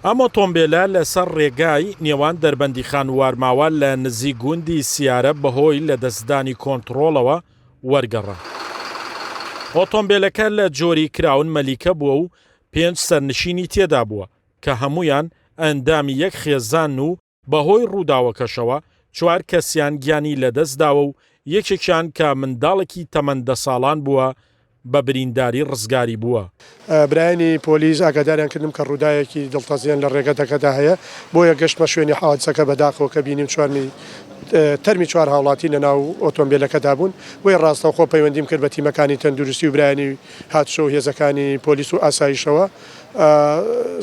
ئەم ئۆتۆمبیلە لەسەر ڕێگای نێوان دەربەندیخان و وارماوە لە نزیک گوندی سیارە بەهۆی لەدەستدانی کۆنتڕۆڵەوە وەرگەڕا. ئۆتۆمبیلەکە لە جۆری کراون مەلیکە بووە و 5 سەرنشینی تێدا بووە کە هەمویان ئەندامی یەک خێزان و بەهۆی ڕووداوەکەشەوە 4 کەسیان گیانی لەدەستداوە و یەکێکیان کە منداڵێکی تەمەندە ساڵان بووە بە برینداری ڕزگاری بووە. برایانی پۆلیس ئاگاداریان کردم کە ڕووداوێکی دڵتەزیان لە ڕێگەدەکەدا هەیە، بۆیە گەشتمە شوێنی حادسەکە بەداخەوە کە بینیم تەرمی 4 هاوڵاتی لەناو ئۆتۆمبیلەکەدا بوون، بۆی ڕاستەوخۆ پەیوەندیم کرد بە تیمەکانی تەندروستی و برایانی هاتشە و هێزەکانی پۆلیس و ئاسایشەوە.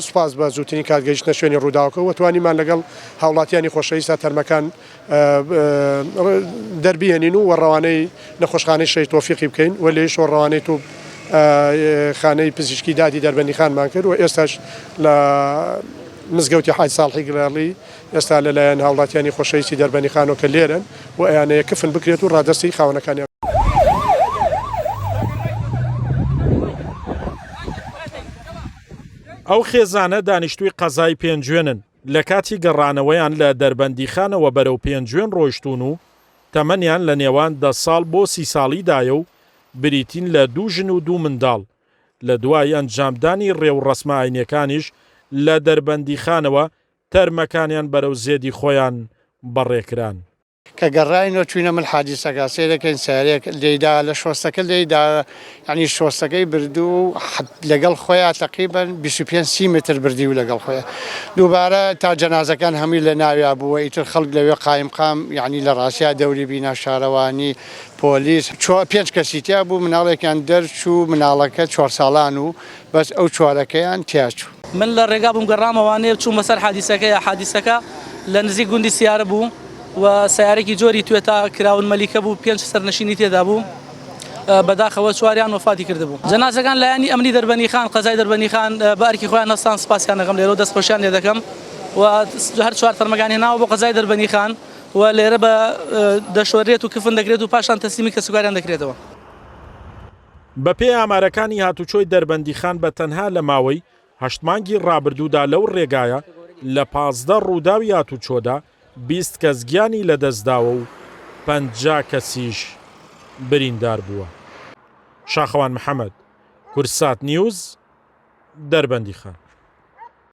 سوپاس بە زووترین کاتگەیشتنە شوێنی ڕووداوەکە و توانیمان لەگەڵ هاوڵاتیانی خۆشەویستە تەرمەکان دەربیێنین و وەڕەوانەی نەخۆشخانەی شەی تۆفیقی بکەین و لێش وەڕەوانەی تو خانەی پزیشکی دادی دەربەندیخانمان کرد و ئێستاش لە مزگەوتی حاج ساڵحی گڵاڵی ئێستا لەلایەن هاوڵاتیانی خۆشەویستی دەربەندیخانەوە کە لێرن و ئەیانەیە کفن بکرێت و ڕادەستی خاوەنەکانی. ئەو خێزانە دانیشتووی قەزای پێنجوێنن لە کاتی گەڕانەوەیان لە دەربەندیخانەوە بەرەو پێنجوێن ڕۆیشتون و تەمەنیان لە نێوان 10 ساڵ بۆ 30 ساڵیدایە و بریتین لە 2 ژن و 2 منداڵ. لە دوای ئەنجامدانی ڕێو ڕەسمە ئاینیەکانیش لە دەربەندیخانەوە تەرمەکانیان بەرەو زێدی خۆیان بەڕێکران. کە گەڕاینەوە چوینە من حادیسەکە سێرەکەین سارێک لێدا لە شۆستەکە لێدا ینی شۆستەکەی بردو لەگەڵ خۆیان تقریباً 25 متر بردی و لەگەڵ خۆیان دووبارە تا جەنازەکان هەمووی لە ناویا بووە ئیتر خەڵک لەوێ قایمقام یعنی لە ڕاستیا دەوری بینا شارەوانی پۆلیس 5 کەسی تیا بوو مناڵێکیان دەرچوو مناڵەکە 4 ساڵان و بەس ئەو 4ەکەیان تیاچوو. من لە ڕێگا بووم گەڕامەوانێ چوو مەسەر حادیسەکە لە نزیک گوندی سیارە بوو و سیارێکی جۆری توێتا کراون مەلیکە بوو 5 سەرنشینی تێدا بوو بەداخەوە 4یان وفاتی کرده بوو. جەنازەکان لایەنی ئەمنی دەربەندیخان قەزای دەربەندیخان بە ئەرکی خۆیان هەستان سپاسیان دەکەم لێرە و دەستخۆشیان لێ دەکەم و هەر 4 تەرمەکان هێناوە بۆ قەزای دەربەندیخان و لێرە بە دەشۆرێت و کفن دەکرێت و پاشان تەسلیمی کەسوکاریان دەکرێتەوە. بە پێی ئامارەکانی هاتوچۆی دەربەندیخان بە تەنها لە ماوەی 8 مانگی ڕابردوودا لەو ڕێگایە لە 15 ڕووداوی هاتوچۆدا 20 کەس گیانی لەدەستداوە و 50 کەسیش بریندار بووە. شاخەوان محەممەد، کورسات نیوز، دەربەندیخان.